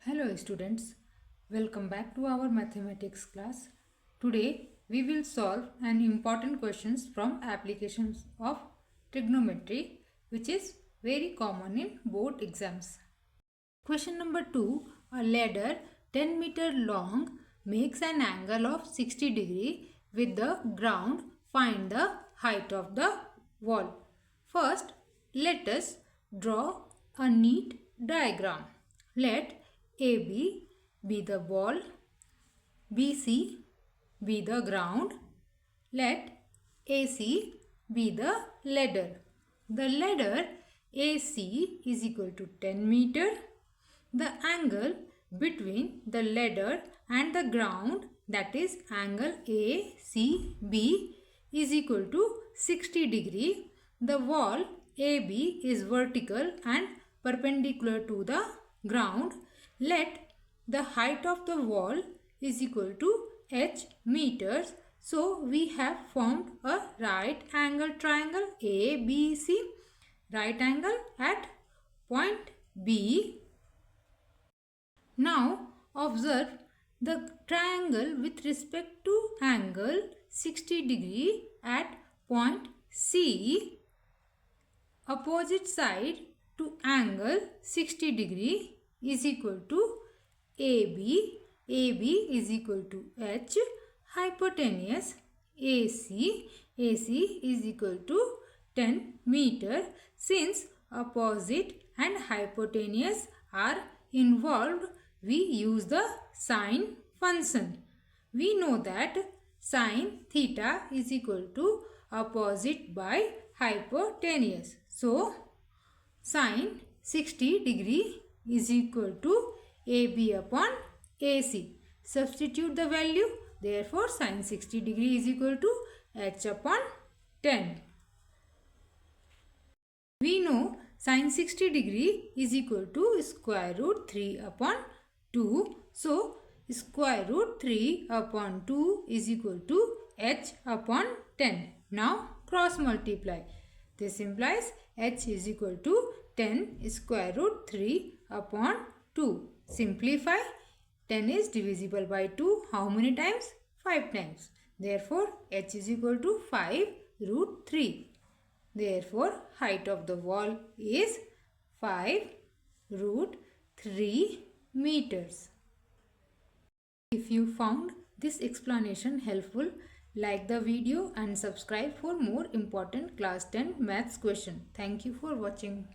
Hello students, welcome back to our mathematics class. Today we will solve an important questions from applications of trigonometry which is very common in board exams. Question number 2. A ladder 10 meter long makes an angle of 60 degree with the ground. Find the height of the wall. First, let us draw a neat diagram. Let AB be the wall, BC be the ground. Let AC be the ladder. The ladder AC is equal to 10 meter. The angle between the ladder and the ground, that is angle ACB, is equal to 60 degree. The wall AB is vertical and perpendicular to the ground. Let the height of the wall is equal to h meters. So we have formed a right angle triangle ABC, right angle at point B. Now observe the triangle with respect to angle 60 degree at point C. Opposite side to angle 60 degree is equal to AB. AB is equal to H. Hypotenuse AC. AC is equal to 10 meter. Since opposite and hypotenuse are involved, we use the sine function. We know that sine theta is equal to opposite by hypotenuse. So, sine 60 degree is equal to AB upon AC. Substitute the value. Therefore, sine 60 degree is equal to H upon 10. We know sine 60 degree is equal to square root 3 upon 2. So, square root 3 upon 2 is equal to H upon 10. Now, cross multiply. This implies H is equal to 10 square root 3 upon 2. Simplify. 10 is divisible by 2. How many times? 5 times. Therefore, H is equal to 5 root 3. Therefore, height of the wall is 5 root 3 meters. If you found this explanation helpful, like the video and subscribe for more important class 10 maths question. Thank you for watching.